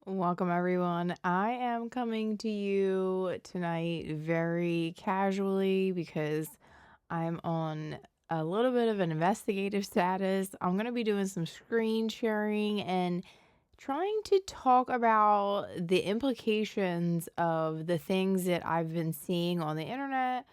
Welcome, everyone. I am coming to you tonight very casually because I'm on a little bit of an investigative status. I'm going to be doing some screen sharing and trying to talk about the implications of the things that I've been seeing on the internet.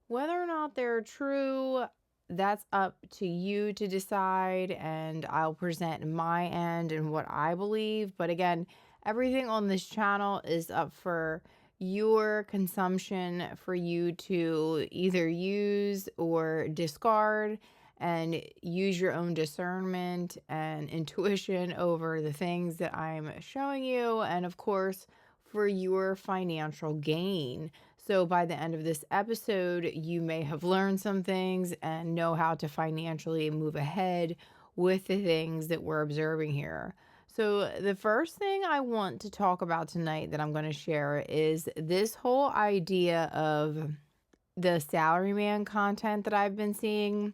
Whether or not they're true, that's up to you to decide, and I'll present my end and what I believe. But again, everything on this channel is up for your consumption, for you to either use or discard, and use your own discernment and intuition over the things that I'm showing you, and of course, for your financial gain. So by the end of this episode, you may have learned some things and know how to financially move ahead with the things that we're observing here. So the first thing I want to talk about tonight that I'm going to share is this whole idea of the SalaryMan content that I've been seeing.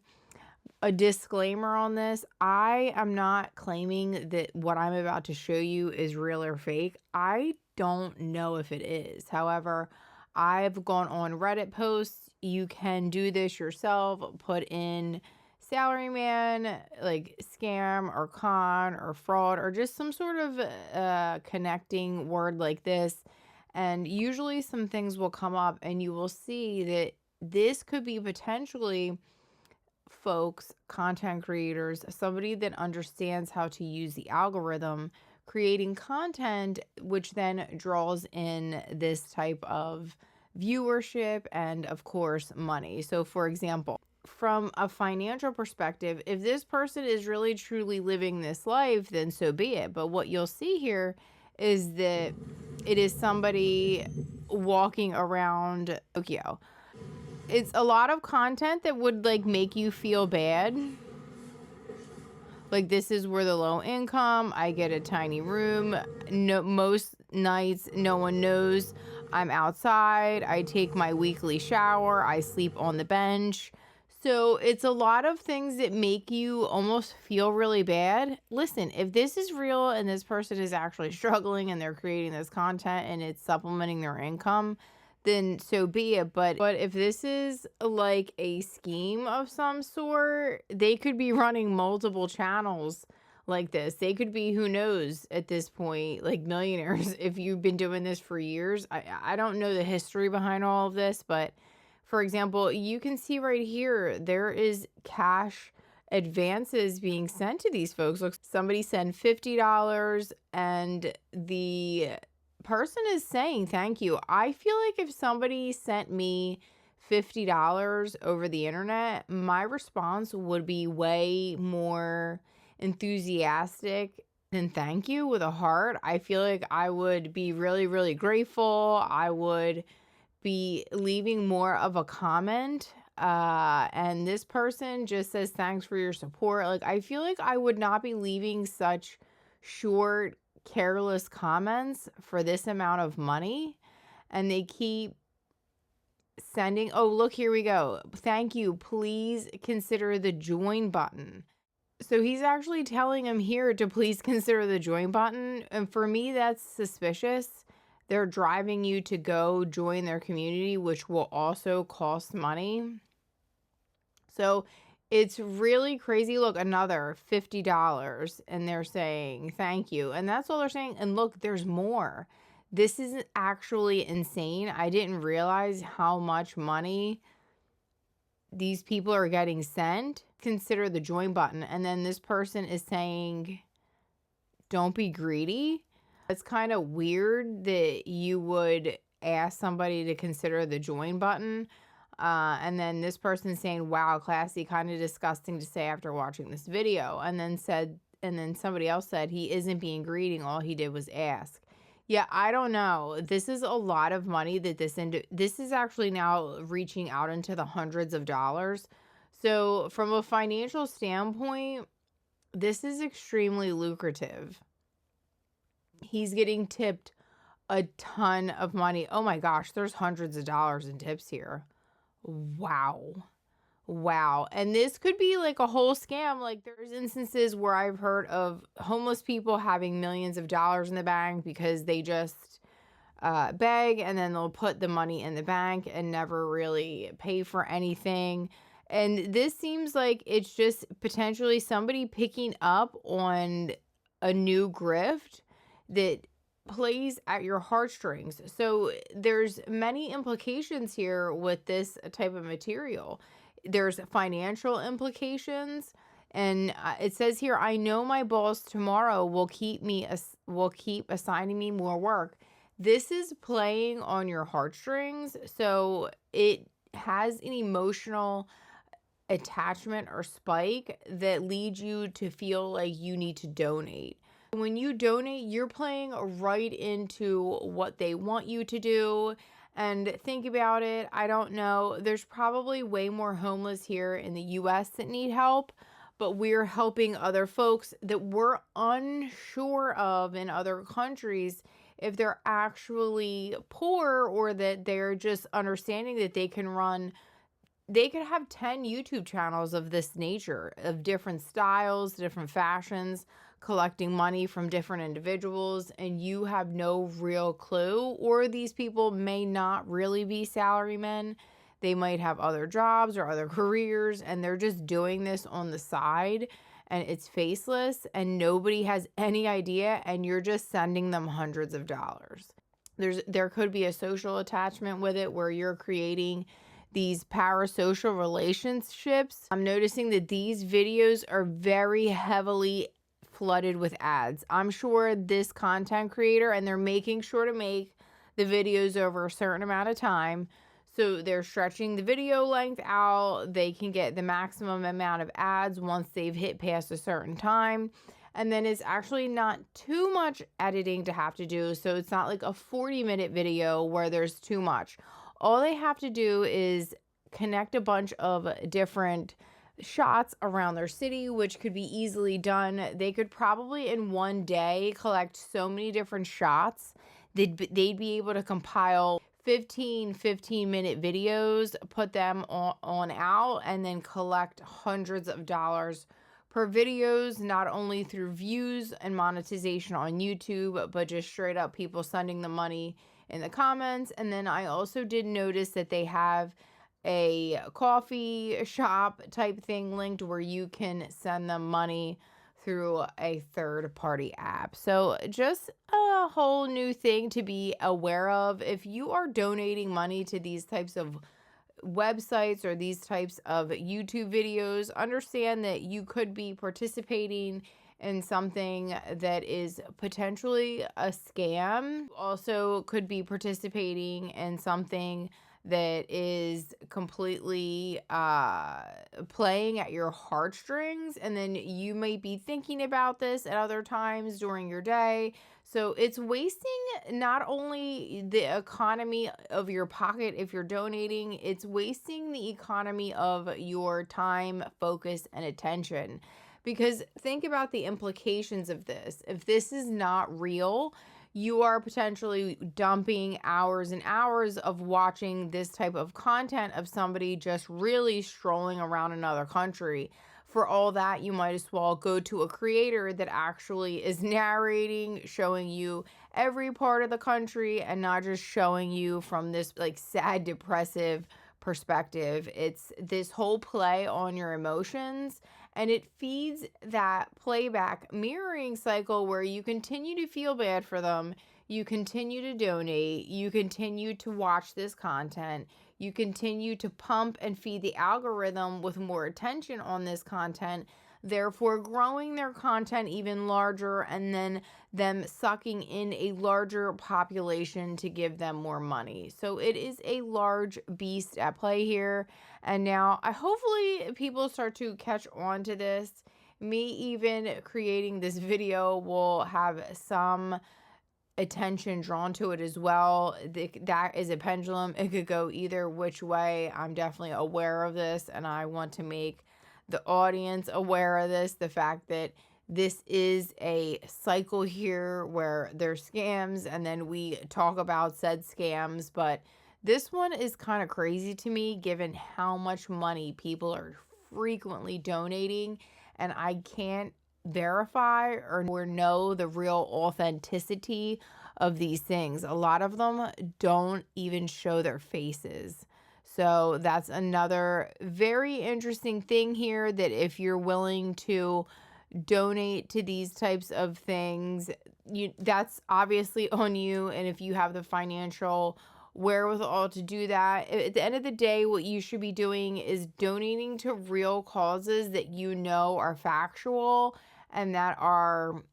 A disclaimer on this: I am not claiming that what I'm about to show you is real or fake. I don't know if it is. However, I've gone on Reddit posts. You can do this yourself. Put in salaryman, like scam or con or fraud or just some sort of connecting word like this. And usually some things will come up and you will see that this could be potentially folks, content creators, somebody that understands how to use the algorithm, creating content, which then draws in this type of viewership and, of course, money. So, for example, from a financial perspective, if this person is really truly living this life, then so be it. But what you'll see here is that it is somebody walking around Tokyo. It's a lot of content that would like make you feel bad. Like, this is where the low income, I get a tiny room. No, most nights no one knows I'm outside. I take my weekly shower. I sleep on the bench. So it's a lot of things that make you almost feel really bad. Listen, if this is real and this person is actually struggling and they're creating this content and it's supplementing their income, then so be it. But if this is like a scheme of some sort, they could be running multiple channels like this. They could be, who knows, at this point, like millionaires if you've been doing this for years. I don't know the history behind all of this, but for example, you can see right here, there is cash advances being sent to these folks. Look, somebody sent $50 and the person is saying thank you. I feel like if somebody sent me $50 over the internet, my response would be way more enthusiastic than thank you with a heart. I feel like I would be really, really grateful. I would be leaving more of a comment. And this person just says thanks for your support. Like, I feel like I would not be leaving such short, careless comments for this amount of money. And they keep sending, oh, look, here we go. Thank you. Please consider the join button. So he's actually telling him here to please consider the join button. And for me, that's suspicious. They're driving you to go join their community, which will also cost money. So it's really crazy. Look, another $50, and they're saying thank you. And that's all they're saying. And look, there's more. This is actually insane. I didn't realize how much money these people are getting sent. Consider the join button. And then this person is saying, don't be greedy. It's kind of weird that you would ask somebody to consider the join button. And then this person saying, wow, classy, kind of disgusting to say after watching this video. And then somebody else said, he isn't being greedy. All he did was ask. Yeah, I don't know. This is a lot of money that this is actually now reaching out into the hundreds of dollars. So from a financial standpoint, this is extremely lucrative. He's getting tipped a ton of money. Oh my gosh, there's hundreds of dollars in tips here. Wow. Wow. And this could be like a whole scam. Like there's instances where I've heard of homeless people having millions of dollars in the bank because they just beg, and then they'll put the money in the bank and never really pay for anything. And this seems like it's just potentially somebody picking up on a new grift that plays at your heartstrings. So there's many implications here with this type of material. There's financial implications. And it says here, I know my boss tomorrow will keep assigning me more work. This is playing on your heartstrings, so it has an emotional attachment or spike that leads you to feel like you need to donate. When you donate, you're playing right into what they want you to do. And think about it. I don't know. There's probably way more homeless here in the US that need help, but we're helping other folks that we're unsure of in other countries if they're actually poor, or that they're just understanding that they could have 10 YouTube channels of this nature, of different styles, different fashions, collecting money from different individuals, and you have no real clue. Or these people may not really be salarymen. They might have other jobs or other careers, and they're just doing this on the side, and it's faceless, and nobody has any idea, and you're just sending them hundreds of dollars. There could be a social attachment with it where you're creating these parasocial relationships. I'm noticing that these videos are very heavily flooded with ads. I'm sure this content creator, and they're making sure to make the videos over a certain amount of time. So they're stretching the video length out. They can get the maximum amount of ads once they've hit past a certain time. And then it's actually not too much editing to have to do. So it's not like a 40-minute video where there's too much. All they have to do is connect a bunch of different shots around their city, which could be easily done. They could probably in one day collect so many different shots. They'd be able to compile 15-minute videos, put them on out, and then collect hundreds of dollars per videos, not only through views and monetization on YouTube, but just straight up people sending the money in the comments. And then I also did notice that they have a coffee shop type thing linked where you can send them money through a third-party app. So just a whole new thing to be aware of. If you are donating money to these types of websites or these types of YouTube videos, understand that you could be participating in something that is potentially a scam. Also could be participating in something that is completely playing at your heartstrings, and then you may be thinking about this at other times during your day. So it's wasting not only the economy of your pocket if you're donating, it's wasting the economy of your time, focus, and attention. Because think about the implications of this. If this is not real, you are potentially dumping hours and hours of watching this type of content of somebody just really strolling around another country. For all that, you might as well go to a creator that actually is narrating, showing you every part of the country, and not just showing you from this like sad, depressive perspective. It's this whole play on your emotions, and it feeds that playback mirroring cycle where you continue to feel bad for them, you continue to donate, you continue to watch this content, you continue to pump and feed the algorithm with more attention on this content, therefore growing their content even larger, and then them sucking in a larger population to give them more money. So it is a large beast at play here. And now hopefully people start to catch on to this. Me even creating this video will have some attention drawn to it as well. That is a pendulum. It could go either which way. I'm definitely aware of this, and I want to make the audience aware of this, the fact that this is a cycle here where there's scams, and then we talk about said scams, but This one is kind of crazy to me given how much money people are frequently donating, and I can't verify or know the real authenticity of these things. A lot of them don't even show their faces. So that's another very interesting thing here, that if you're willing to donate to these types of things, that's obviously on you, and if you have the financial wherewithal to do that. At the end of the day, what you should be doing is donating to real causes that you know are factual and that are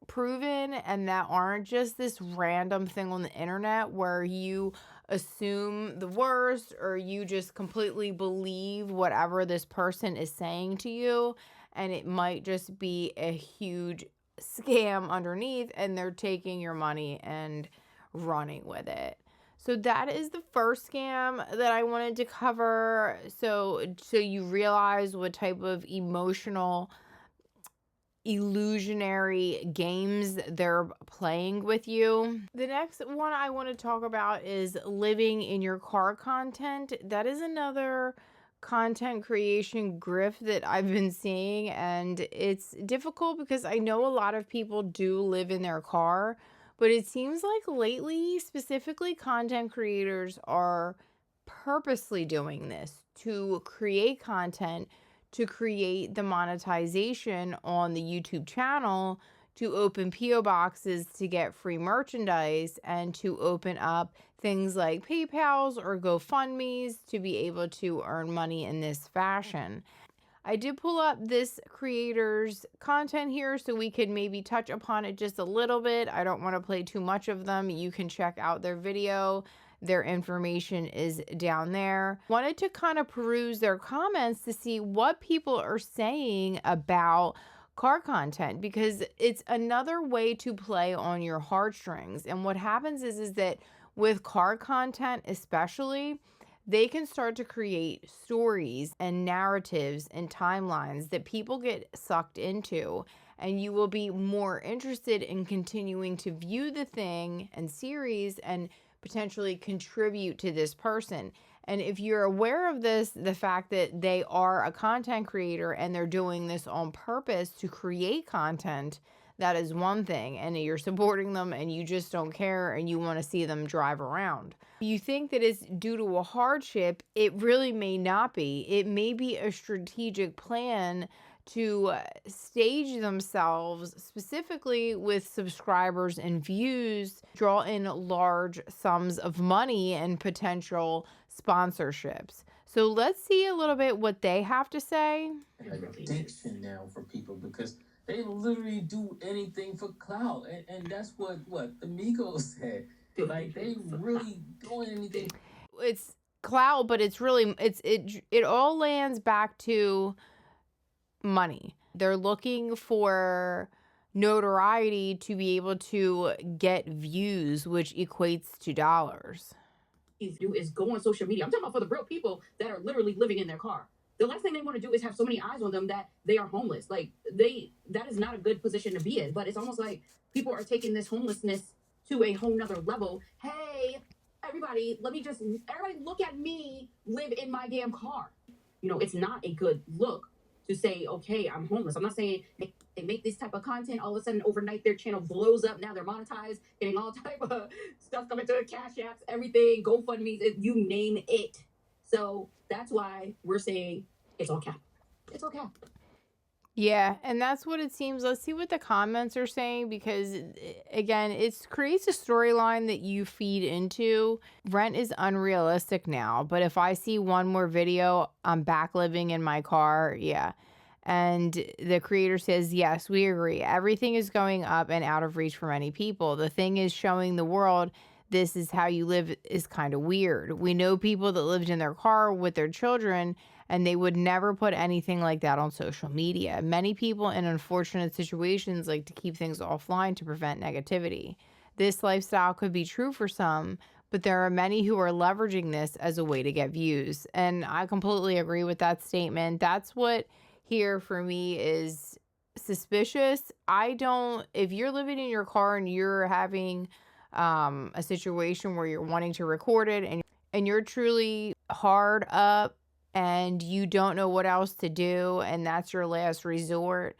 proven, and that aren't just this random thing on the internet where you assume the worst or you just completely believe whatever this person is saying to you, and it might just be a huge scam underneath and they're taking your money and running with it. So that is the first scam that I wanted to cover, so you realize what type of emotional illusionary games they're playing with you. The next one I want to talk about is living in your car content. That is another content creation grift that I've been seeing, and it's difficult because I know a lot of people do live in their car, but it seems like lately, specifically content creators are purposely doing this to create content, to create the monetization on the YouTube channel, to open P.O. boxes to get free merchandise, and to open up things like PayPal's or GoFundMe's to be able to earn money in this fashion. I did pull up this creator's content here so we could maybe touch upon it just a little bit. I don't want to play too much of them. You can check out their video. Their information is down there. Wanted to kind of peruse their comments to see what people are saying about car content, because it's another way to play on your heartstrings. And what happens is that with car content especially, they can start to create stories and narratives and timelines that people get sucked into, and you will be more interested in continuing to view the thing and series and potentially contribute to this person. And if you're aware of this, the fact that they are a content creator and they're doing this on purpose to create content, that is one thing, and you're supporting them and you just don't care and you want to see them drive around. You think that it's due to a hardship, it really may not be. It may be a strategic plan to stage themselves specifically with subscribers and views, draw in large sums of money and potential sponsorships. So let's see a little bit what they have to say. Addiction now for people because they literally do anything for clout, and that's what the Migos said. Like they really doing anything. It's clout, but it's really it all lands back to money. They're looking for notoriety to be able to get views, which equates to dollars. Do is go on social media. I'm talking about for the real people that are literally living in their car. The last thing they want to do is have so many eyes on them that they are homeless. Like that is not a good position to be in. But it's almost like people are taking this homelessness to a whole nother level. Hey, everybody look at me live in my damn car. It's not a good look to say, okay, I'm homeless. I'm not saying they make this type of content, all of a sudden overnight their channel blows up, now they're monetized, getting all type of stuff coming to the cash apps, everything, GoFundMe's, you name it. So that's why we're saying it's all cap. It's all cap. Yeah, and that's what it seems. Let's see what the comments are saying, because again, it creates a storyline that you feed into. Rent is unrealistic now, but if I see one more video, I'm back living in my car. Yeah. And the creator says, yes, we agree. Everything is going up and out of reach for many people. The thing is, showing the world this is how you live is kind of weird. We know people that lived in their car with their children, and they would never put anything like that on social media. Many people in unfortunate situations like to keep things offline to prevent negativity. This lifestyle could be true for some, but there are many who are leveraging this as a way to get views. And I completely agree with that statement. That's what here for me is suspicious. If you're living in your car and you're having a situation where you're wanting to record it and you're truly hard up and you don't know what else to do and that's your last resort,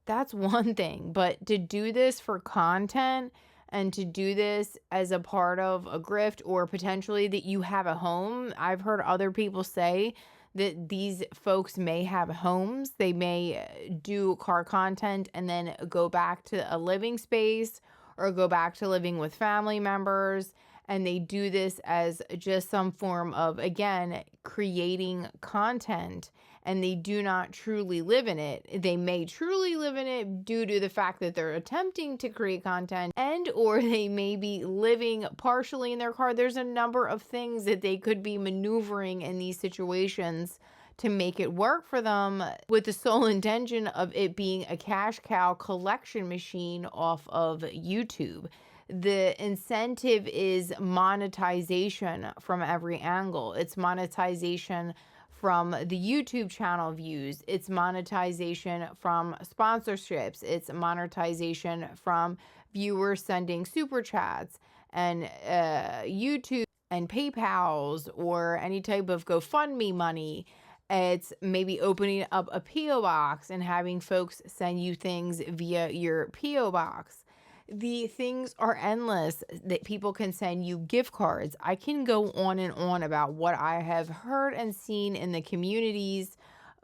that's one thing. But to do this for content and to do this as a part of a grift or potentially that you have a home, I've heard other people say that these folks may have homes. They may do car content and then go back to a living space or go back to living with family members. And they do this as just some form of, again, creating content, and they do not truly live in it. They may truly live in it due to the fact that they're attempting to create content, and or they may be living partially in their car. There's a number of things that they could be maneuvering in these situations to make it work for them, with the sole intention of it being a cash cow collection machine off of YouTube. The incentive is monetization from every angle. It's monetization from the YouTube channel views. It's monetization from sponsorships. It's monetization from viewers sending super chats and YouTube and PayPals or any type of GoFundMe money. It's maybe opening up a P.O. box and having folks send you things via your P.O. box. The things are endless that people can send you gift cards. I can go on and on about what I have heard and seen in the communities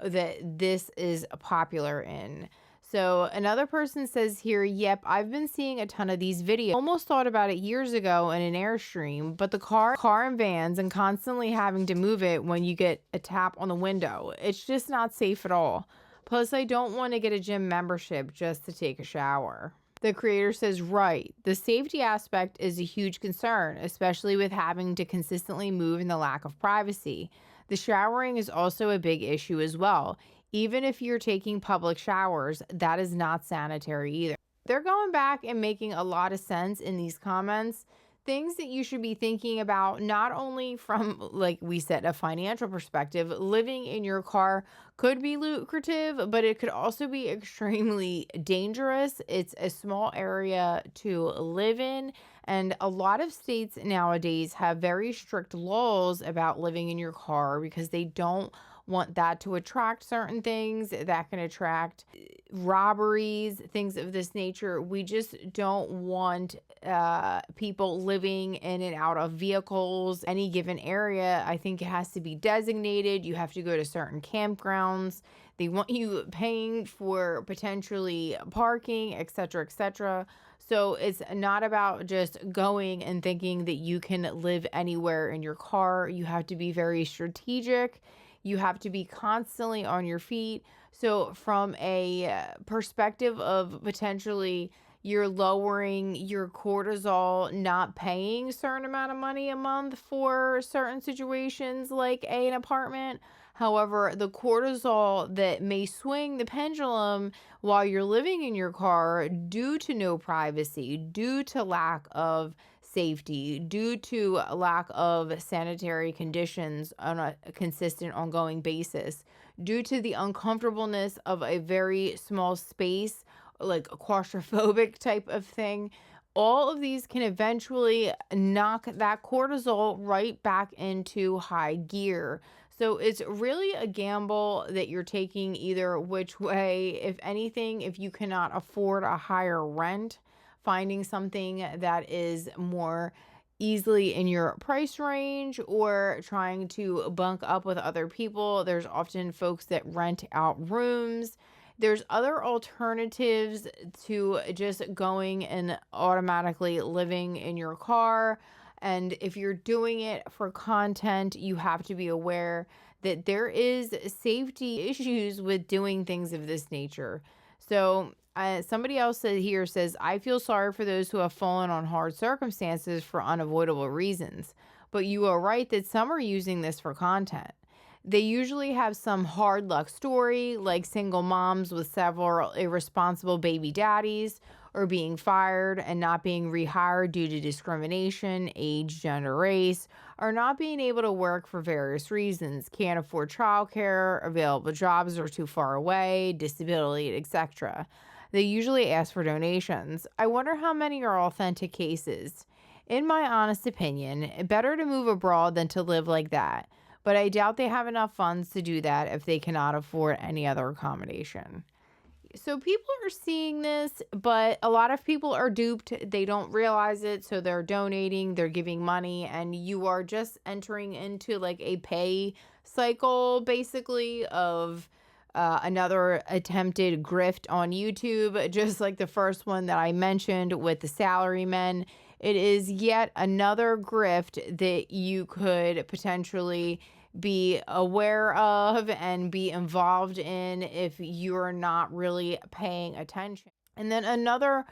that this is popular in. So another person says here, yep, I've been seeing a ton of these videos. Almost thought about it years ago in an Airstream, but the car and vans and constantly having to move it when you get a tap on the window. It's just not safe at all. Plus, I don't want to get a gym membership just to take a shower. The creator says, right, the safety aspect is a huge concern, especially with having to consistently move and the lack of privacy. The showering is also a big issue as well. Even if you're taking public showers, that is not sanitary either. They're going back and making a lot of sense in these comments. Things that you should be thinking about, not only from, like we said, a financial perspective. Living in your car could be lucrative, but it could also be extremely dangerous. It's a small area to live in, and a lot of states nowadays have very strict laws about living in your car because they don't want that to attract certain things that can attract robberies, things of this nature. We just don't want people living in and out of vehicles. Any given area, I think it has to be designated. You have to go to certain campgrounds. They want you paying for potentially parking, etc., etc. So it's not about just going and thinking that you can live anywhere in your car. You have to be very strategic. You have to be constantly on your feet. So from a perspective of potentially you're lowering your cortisol, not paying a certain amount of money a month for certain situations like an apartment. However, the cortisol that may swing the pendulum while you're living in your car due to no privacy, due to lack of safety, due to lack of sanitary conditions on a consistent ongoing basis, due to the uncomfortableness of a very small space, like a claustrophobic type of thing. All of these can eventually knock that cortisol right back into high gear. So it's really a gamble that you're taking either which way. If anything, if you cannot afford a higher rent, finding something that is more easily in your price range or trying to bunk up with other people. There's often folks that rent out rooms. There's other alternatives to just going and automatically living in your car. And if you're doing it for content, you have to be aware that there is safety issues with doing things of this nature. So somebody else says, I feel sorry for those who have fallen on hard circumstances for unavoidable reasons. But you are right that some are using this for content. They usually have some hard luck story, like single moms with several irresponsible baby daddies, or being fired and not being rehired due to discrimination, age, gender, race, or not being able to work for various reasons, can't afford childcare, available jobs are too far away, disability, etc. They usually ask for donations. I wonder how many are authentic cases. In my honest opinion, better to move abroad than to live like that. But I doubt they have enough funds to do that if they cannot afford any other accommodation. So people are seeing this, but a lot of people are duped. They don't realize it. So they're donating, they're giving money, and you are just entering into like a pay cycle, basically, of another attempted grift on YouTube, just like the first one that I mentioned with the salarymen. It is yet another grift that you could potentially be aware of and be involved in if you're not really paying attention. And then another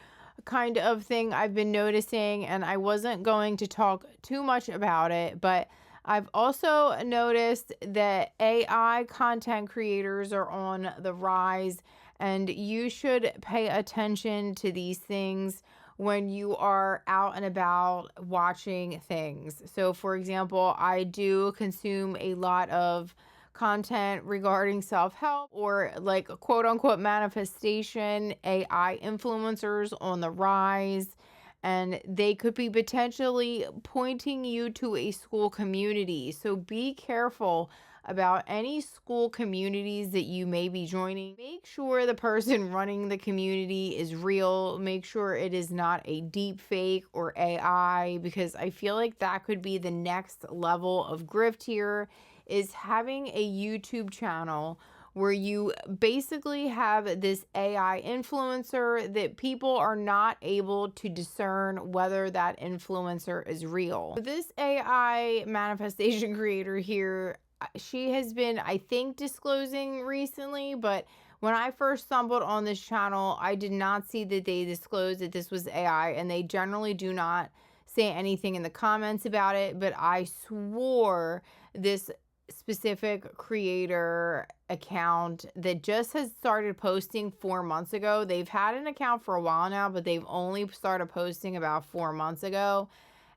kind of thing I've been noticing, and I wasn't going to talk too much about it, but I've also noticed that AI content creators are on the rise, and you should pay attention to these things when you are out and about watching things. So, for example, I do consume a lot of content regarding self help or like quote unquote manifestation, AI influencers on the rise. And they could be potentially pointing you to a Skool community. So be careful about any Skool communities that you may be joining. Make sure the person running the community is real. Make sure it is not a deep fake or AI, because I feel like that could be the next level of grift here, is having a YouTube channel where you basically have this AI influencer that people are not able to discern whether that influencer is real. This AI manifestation creator here, she has been, I think, disclosing recently, but when I first stumbled on this channel, I did not see that they disclosed that this was AI, and they generally do not say anything in the comments about it, but I swore this specific creator account that just has started posting 4 months ago. They've had an account for a while now, but they've only started posting about 4 months ago.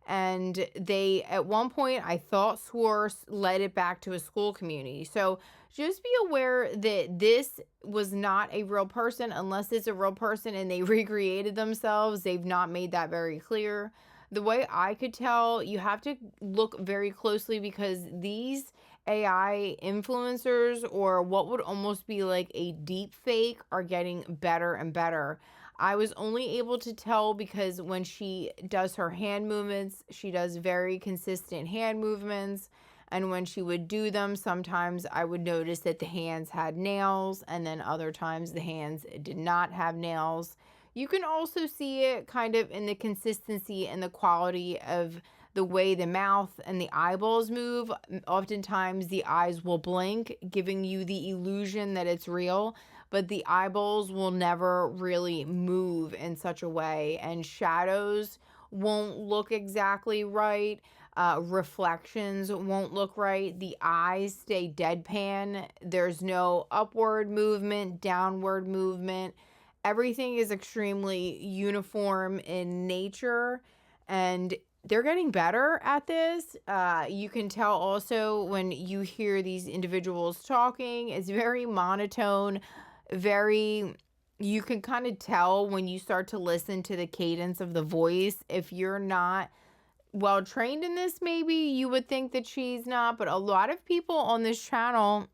And they, at one point, I thought swore led it back to a Skool community. So just be aware that this was not a real person, unless it's a real person and they recreated themselves. They've not made that very clear. The way I could tell, you have to look very closely, because these AI influencers, or what would almost be like a deep fake, are getting better and better. I was only able to tell because when she does her hand movements, she does very consistent hand movements. And when she would do them, sometimes I would notice that the hands had nails, and then other times the hands did not have nails. You can also see it kind of in the consistency and the quality of the way the mouth and the eyeballs move. Oftentimes the eyes will blink, giving you the illusion that it's real, but the eyeballs will never really move in such a way, and shadows won't look exactly right. Reflections won't look right. The eyes stay deadpan. There's no upward movement, downward movement. Everything is extremely uniform in nature, and they're getting better at this. You can tell also when you hear these individuals talking, it's very monotone, very, you can kind of tell when you start to listen to the cadence of the voice. If you're not well trained in this, maybe you would think that she's not, but a lot of people on this channel,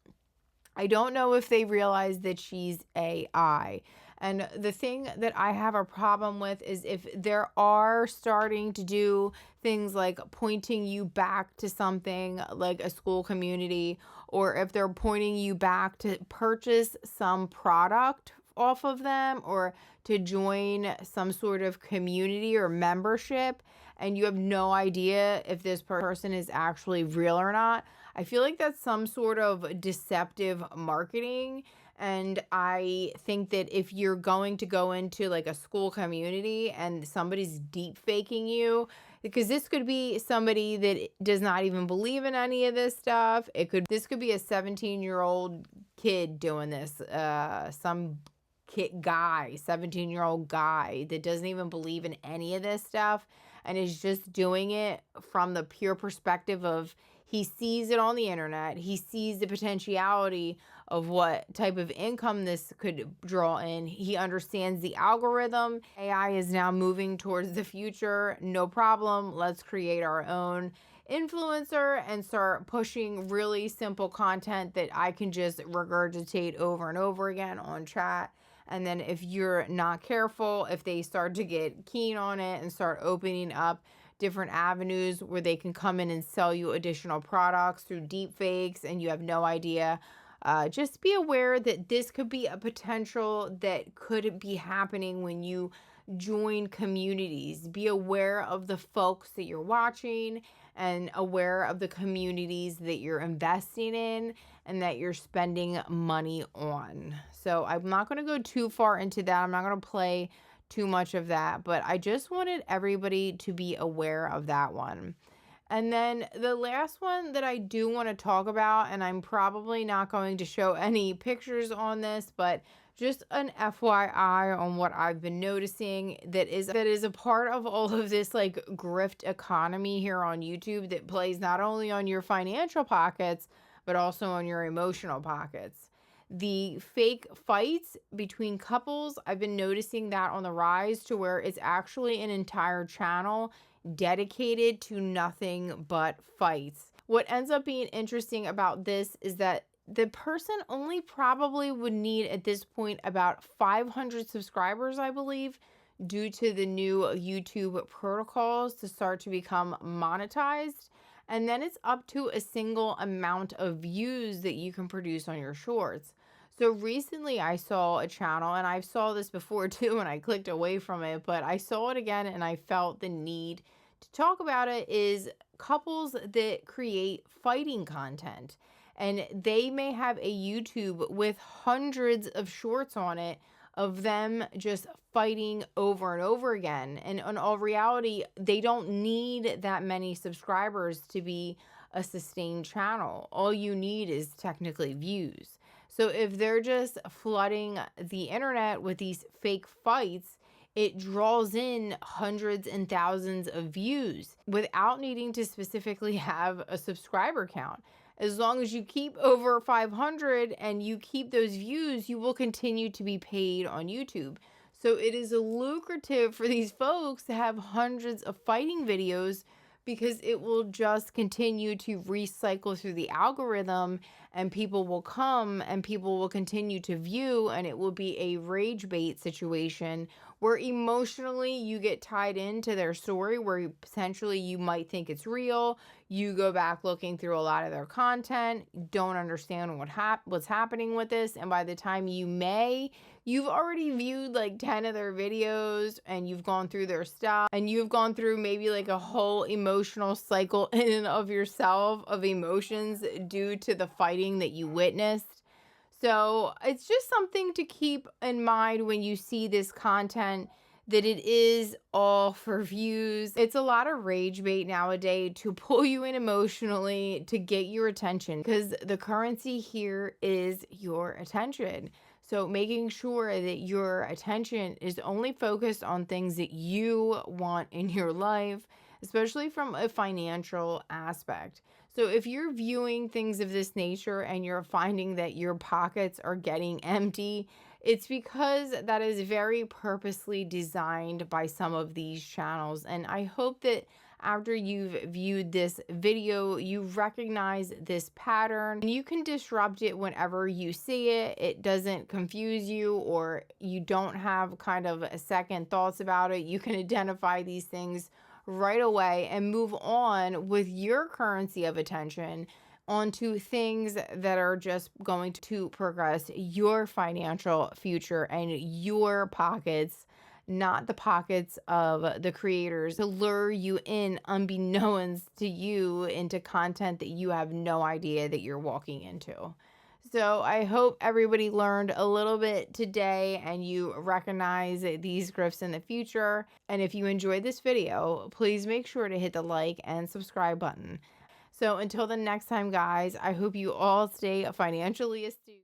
I don't know if they realize that she's AI. And the thing that I have a problem with is if there are starting to do things like pointing you back to something like a Skool community, or if they're pointing you back to purchase some product off of them, or to join some sort of community or membership, and you have no idea if this person is actually real or not. I feel like that's some sort of deceptive marketing. And I think that if you're going to go into like a Skool community and somebody's deep faking you, because this could be somebody that does not even believe in any of this stuff. This could be a 17-year-old kid doing this, some kid guy, 17-year-old guy that doesn't even believe in any of this stuff, and is just doing it from the pure perspective of, he sees it on the internet, he sees the potentiality of what type of income this could draw in. He understands the algorithm. AI is now moving towards the future. No problem. Let's create our own influencer and start pushing really simple content that I can just regurgitate over and over again on chat. And then if you're not careful, if they start to get keen on it and start opening up different avenues where they can come in and sell you additional products through deep fakes and you have no idea, just be aware that this could be a potential that could be happening when you join communities. Be aware of the folks that you're watching and aware of the communities that you're investing in and that you're spending money on. So I'm not going to go too far into that. I'm not going to play too much of that, but I just wanted everybody to be aware of that one. And then the last one that I do want to talk about, and I'm probably not going to show any pictures on this, but just an FYI on what I've been noticing that is a part of all of this like grift economy here on YouTube that plays not only on your financial pockets, but also on your emotional pockets. The fake fights between couples, I've been noticing that on the rise to where it's actually an entire channel dedicated to nothing but fights. What ends up being interesting about this is that the person only probably would need at this point about 500 subscribers, I believe, due to the new YouTube protocols to start to become monetized. And then it's up to a single amount of views that you can produce on your shorts. So recently I saw a channel, and I saw this before too, and I clicked away from it, but I saw it again and I felt the need to talk about it, is couples that create fighting content. And they may have a YouTube with hundreds of shorts on it of them just fighting over and over again. And in all reality, they don't need that many subscribers to be a sustained channel. All you need is technically views. So if they're just flooding the internet with these fake fights, it draws in hundreds and thousands of views without needing to specifically have a subscriber count. As long as you keep over 500 and you keep those views, you will continue to be paid on YouTube. So it is lucrative for these folks to have hundreds of fighting videos because it will just continue to recycle through the algorithm, and people will come and people will continue to view, and it will be a rage bait situation where emotionally you get tied into their story, where potentially you might think it's real. You go back looking through a lot of their content, don't understand what's happening with this, and by the time you've already viewed like 10 of their videos and you've gone through their stuff and you've gone through maybe like a whole emotional cycle in and of yourself of emotions due to the fighting that you witnessed. So it's just something to keep in mind when you see this content, that it is all for views. It's a lot of rage bait nowadays to pull you in emotionally to get your attention, because the currency here is your attention. So making sure that your attention is only focused on things that you want in your life, especially from a financial aspect. So if you're viewing things of this nature and you're finding that your pockets are getting empty, it's because that is very purposely designed by some of these channels. And I hope that after you've viewed this video, you recognize this pattern and you can disrupt it whenever you see it. It doesn't confuse you, or you don't have kind of a second thoughts about it. You can identify these things right away and move on with your currency of attention onto things that are just going to progress your financial future and your pockets, not the pockets of the creators, to lure you in unbeknownst to you into content that you have no idea that you're walking into. So I hope everybody learned a little bit today and you recognize these grifts in the future. And if you enjoyed this video, please make sure to hit the like and subscribe button. So until the next time, guys, I hope you all stay financially astute.